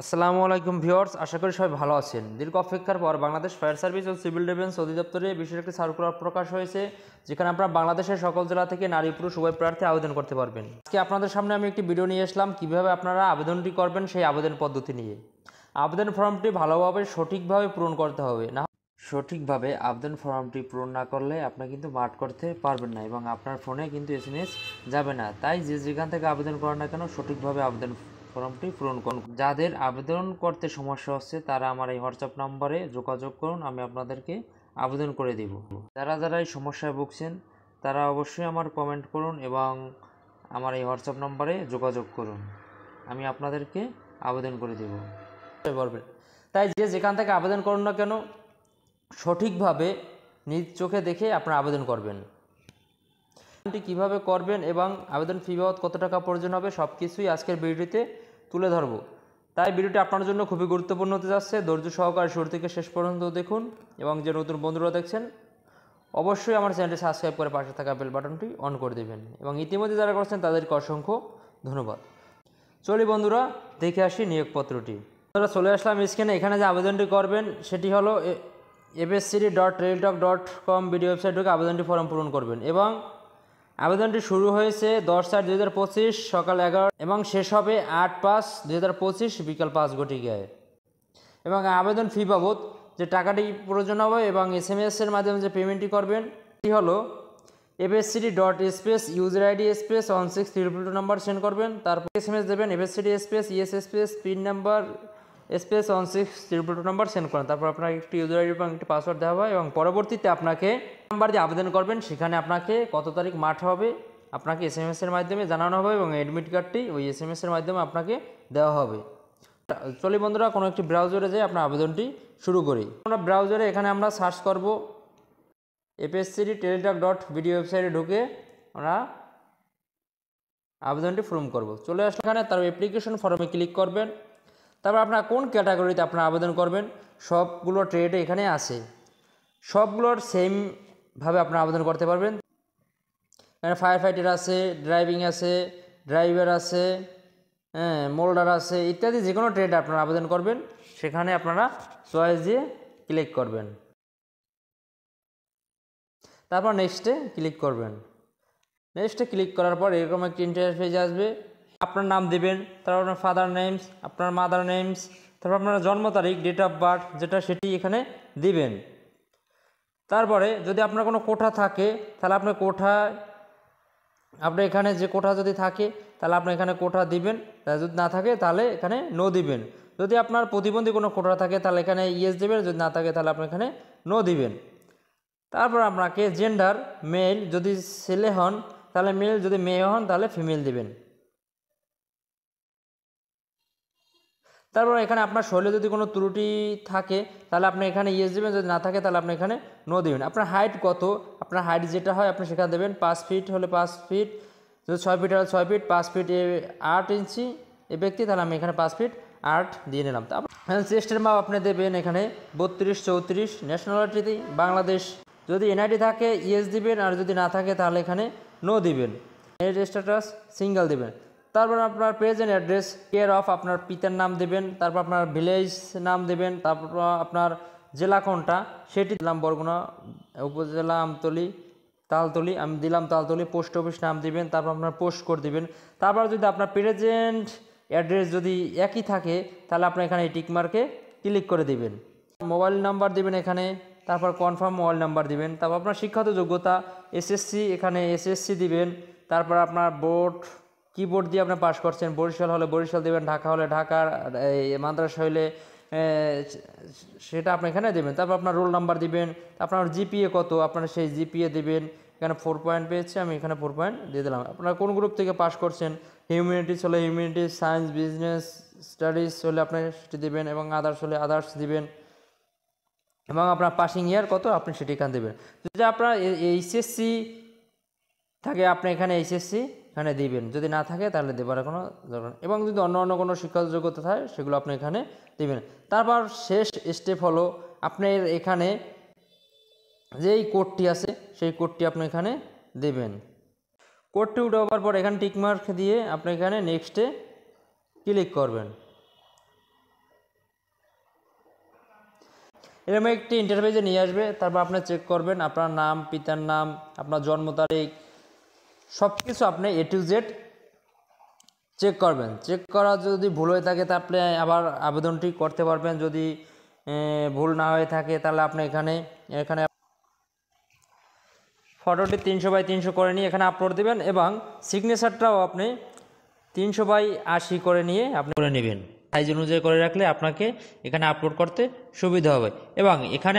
আসসালামু আলাইকুম ভিউয়ার্স, আশা করি সবাই ভালো আছেন। দীর্ঘ অপেক্ষার পর বাংলাদেশ ফায়ার সার্ভিস ও সিভিল ডিফেন্স অধিদপ্তরে বিশেষ একটি সার্কুলার প্রকাশ হয়েছে, যেখানে আপনারা বাংলাদেশের সকল জেলা থেকে নারী পুরুষ উভয় প্রার্থী আবেদন করতে পারবেন। আজকে আপনাদের সামনে আমি একটি ভিডিও নিয়ে আসলাম কিভাবে আপনারা আবেদনটি করবেন সেই আবেদন পদ্ধতি নিয়ে। আবেদন ফর্মটি ভালোভাবে সঠিকভাবে পূরণ করতে হবে, না সঠিকভাবে আবেদন ফর্মটি পূরণ না করলে আপনি কিন্তু মাঠ করতে পারবেন না এবং আপনার ফোনে কিন্তু SMS যাবে না। তাই যে যেখান থেকে আবেদন করেন না কেন সঠিকভাবে আবেদন ফর্মটি পূরণ করুন। যাদের আবেদন করতে সমস্যা হচ্ছে তারা আমার এই হোয়াটসঅ্যাপ নম্বরে যোগাযোগ করুন, আমি আপনাদেরকে আবেদন করে দেব। যারা যারা এই সমস্যায় ভুগছেন তারা অবশ্যই আমার কমেন্ট করুন এবং আমার এই হোয়াটসঅ্যাপ নম্বরে যোগাযোগ করুন, আমি আপনাদেরকে আবেদন করে দেব। তাই যে যেখান থেকে আবেদন করুন না কেন সঠিকভাবে নিজ চোখে দেখে আপনারা আবেদন করবেন। আবেদনটি কীভাবে করবেন এবং আবেদন ফি বাবদ কত টাকা প্রয়োজন হবে সব কিছুই আজকের ভিডিওতে তুলে ধরব। তাই ভিডিওটি আপনার জন্য খুবই গুরুত্বপূর্ণ হতে যাচ্ছে। ধৈর্য সহকারে শুরু থেকে শেষ পর্যন্ত দেখুন এবং যে নতুন বন্ধুরা দেখছেন অবশ্যই আমার চ্যানেলটি সাবস্ক্রাইব করে পাশে থাকা বেল বাটনটি অন করে দেবেন এবং ইতিমধ্যে যারা করছেন তাদেরকে অসংখ্য ধন্যবাদ। চলি বন্ধুরা, দেখে আসি নিয়োগপত্রটি। আপনারা চলে আসলাম স্ক্রিনে। এখানে যে আবেদনটি করবেন সেটি হলো fscd.railtalk.com ভিডিও ওয়েবসাইট ঢুকে আবেদনটি ফর্ম পূরণ করবেন এবং আবেদনটি শুরু হয়েছে 10/4/2025 সকাল 11 এবং শেষ হবে 8/5/2025 বিকাল 5 ঘটিকায়। এবং আবেদন ফি বাবদ যে টাকাটি প্রয়োজন হবে এবং SMS এর মাধ্যমে যে পেমেন্টটি করবেন এটি হলো fscd.space user id space 16 number send করবেন, তারপর SMS দেবেন fscd space yes space pin number space 16 number send করেন, তারপর আপনাকে একটি ইউজার আইডি এবং একটি পাসওয়ার্ড দেওয়া হয় এবং পরবর্তীতে আপনাকে নাম্বার দিয়ে আবেদন করবেন সেখানে আপনাকে কত তারিখ মাঠ হবে আপনাকে SMS এর মাধ্যমে জানানো হবে এবং অ্যাডমিট কার্ডটি ওই SMS এর মাধ্যমে আপনাকে দেওয়া হবে। চলি বন্ধুরা, কোনো একটি ব্রাউজারে যেয়ে আপনার আবেদনটি শুরু করি। আমরা ব্রাউজারে এখানে আমরা সার্চ করব fscd.railtalk.video ওয়েবসাইটে ঢুকে আমরা আবেদনটি ফর্ম করব। চলে আসলে এখানে তার অ্যাপ্লিকেশন ফর্মে ক্লিক করবেন। তারপর আপনারা কোন ক্যাটাগরিতে আপনারা আবেদন করবেন সবগুলো ট্রেডে এখানে আছে, সবগুলোর সেমভাবে আপনারা আবেদন করতে পারবেন। এখানে ফায়ার ফাইটার আছে, ড্রাইভিং আছে, ড্রাইভার আছে, মোল্ডার আছে ইত্যাদি যে কোনো ট্রেডে আপনারা আবেদন করবেন সেখানে আপনারা চয়েস দিয়ে ক্লিক করবেন। তারপর নেক্সটে ক্লিক করবেন। নেক্সটে ক্লিক করার পর এরকম একটি ইন্টারফেস আসবে। আপনার নাম দেবেন, তারপর আপনার ফাদার নেমস, আপনার মাদার নেমস, তারপর আপনার জন্ম তারিখ ডেট অফ বার্থ যেটা সেটি এখানে দিবেন। তারপরে যদি আপনার কোনো কোঠা থাকে তাহলে আপনার কোঠায় আপনি এখানে যে কোঠা যদি থাকে তাহলে আপনি এখানে কোঠা দিবেন, যদি না থাকে তাহলে এখানে নো দিবেন। যদি আপনার প্রতিবন্ধী কোনো কোঠা থাকে তাহলে এখানে ইয়েস দেবেন, যদি না থাকে তাহলে আপনি এখানে নো দিবেন। তারপর আপনাকে জেন্ডার মেল যদি ছেলে হন তাহলে মেল, যদি মেয়ে হন তাহলে ফিমেল দিবেন। তারপর এখানে আপনার শরীরে যদি কোনো ত্রুটি থাকে তাহলে আপনি এখানে ইয়েস দেবেন, যদি না থাকে তাহলে আপনি এখানে নো দেবেন। আপনার হাইট কত, আপনার হাইট যেটা হয় আপনি সেখানে দেবেন। 5 ফিট হলে 5 ফিট, যদি 6 ফিট হলে 6 ফিট, 5 ফিট 8 ইঞ্চি এ ব্যক্তি, তাহলে আমি এখানে 5 ফিট 8 দিয়ে নিলাম। তারপর চেস্টের মাপ আপনি দেবেন এখানে 32-34, ন্যাশনালিটি বাংলাদেশ, যদি NID থাকে ইয়েস দিবেন আর যদি না থাকে তাহলে এখানে নো দিবেন। ম্যারেজ স্ট্যাটাস সিঙ্গেল দিবেন। তারপর আপনার প্রেজেন্ট অ্যাড্রেস কেয়ার অফ আপনার পিতার নাম দেবেন, তারপর আপনার ভিলেজ নাম দেবেন, তারপর আপনার জেলা কোনটা সেটি দিলাম বরগুনা, উপজেলা আমতলী তালতলী আমি দিলাম তালতলী, পোস্ট অফিস নাম দিবেন, তারপর আপনার পোস্ট কোড দিবেন। তারপর যদি আপনার প্রেজেন্ট অ্যাড্রেস যদি একই থাকে তাহলে আপনি এখানে এই টিকমার্কে ক্লিক করে দিবেন। মোবাইল নাম্বার দিবেন এখানে, তারপর কনফার্ম মোবাইল নাম্বার দিবেন। তারপর আপনার শিক্ষাগত যোগ্যতা SSC এখানে SSC দিবেন। তারপর আপনার বোর্ড কি বোর্ড দিয়ে আপনি পাস করছেন, বরিশাল হলে বরিশাল দেবেন, ঢাকা হলে ঢাকার, মাদ্রাসা হলে সেটা আপনি এখানে দেবেন। তারপর আপনার রোল নাম্বার দিবেন, আপনার GPA কত আপনার সেই GPA দেবেন। এখানে 4 পয়েন্ট পেয়েছে, আমি এখানে 4 পয়েন্ট দিয়ে দিলাম। আপনারা কোন গ্রুপ থেকে পাস করছেন, হিউম্যানিটিস হলে হিউম্যানিটিস, সায়েন্স বিজনেস স্টাডিজ হলে আপনি সেটি দেবেন এবং আদার্স হলে আদার্স দিবেন এবং আপনার পাসিং ইয়ার কত আপনি সেটি এখানে দেবেন। যদি আপনার HSC থাকে আপনি এখানে HSC এখানে দিবেন, যদি না থাকে তাহলে দেবার কোনো দরকার, এবং যদি অন্য কোনো শিক্ষাগত যোগ্যতা থাকে সেগুলো আপনি এখানে দিবেন। তারপর শেষ স্টেপ হলো আপনার এখানে যেই কোডটি আছে সেই কোডটি আপনি এখানে দেবেন। কোডটি উঠাবার পর এখানে টিকমার্ক দিয়ে আপনি এখানে নেক্সটে ক্লিক করবেন। এরকম একটি ইন্টারফেসে নিয়ে আসবে। তারপর আপনি চেক করবেন আপনার নাম, পিতার নাম, আপনার জন্ম তারিখ, সব কিছু আপনি A to Z চেক করবেন। চেক করা যদি ভুল হয়ে থাকে তা আপনি আবার আবেদনটি করতে পারবেন। যদি ভুল না হয়ে থাকে তাহলে আপনি এখানে ফটোটি 300x300 করে নিয়ে এখানে আপলোড দেবেন এবং সিগনেচারটাও আপনি 300x80 করে নিয়ে আপনি করে নেবেন। সাইজ অনুযায়ী করে রাখলে আপনাকে এখানে আপলোড করতে সুবিধা হবে। এবং এখানে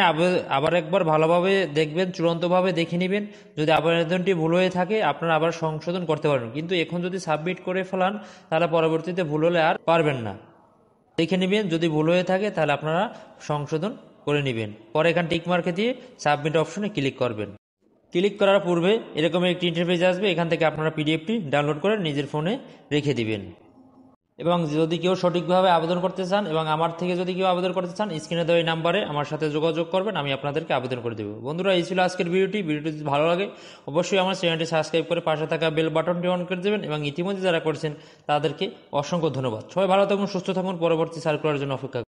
আবার একবার ভালোভাবে দেখবেন, চূড়ান্তভাবে দেখে নেবেন। যদি আবেদনটি ভুল হয়ে থাকে আপনারা আবার সংশোধন করতে পারবেন, কিন্তু এখন যদি সাবমিট করে ফেলান তাহলে পরবর্তীতে ভুল হলে আর পারবেন না। দেখে নেবেন, যদি ভুল হয়ে থাকে তাহলে আপনারা সংশোধন করে নেবেন। পরে এখানে টিক মার্কে দিয়ে সাবমিট অপশনে ক্লিক করবেন। ক্লিক করার পূর্বে এরকম একটি ইন্টারফেস আসবে, এখান থেকে আপনারা পিডিএফটি ডাউনলোড করে নিজের ফোনে রেখে দিবেন। এবং যদি কেউ সঠিকভাবে আবেদন করতে চান এবং আমার থেকে যদি কেউ আবেদন করতে চান, স্ক্রিনে দেওয়া এই নাম্বারে আমার সাথে যোগাযোগ করবেন, আমি আপনাদেরকে আবেদন করে দেবো। বন্ধুরা, এই ছিল আজকের ভিডিওটি যদি ভালো লাগে অবশ্যই আমার চ্যানেলটি সাবস্ক্রাইব করে পাশে থাকা বেল বাটনটি অন করে দেবেন এবং ইতিমধ্যে যারা করছেন তাদেরকে অসংখ্য ধন্যবাদ। সবাই ভালো থাকুন, সুস্থ থাকুন, পরবর্তী সার্কুলারের জন্য অপেক্ষা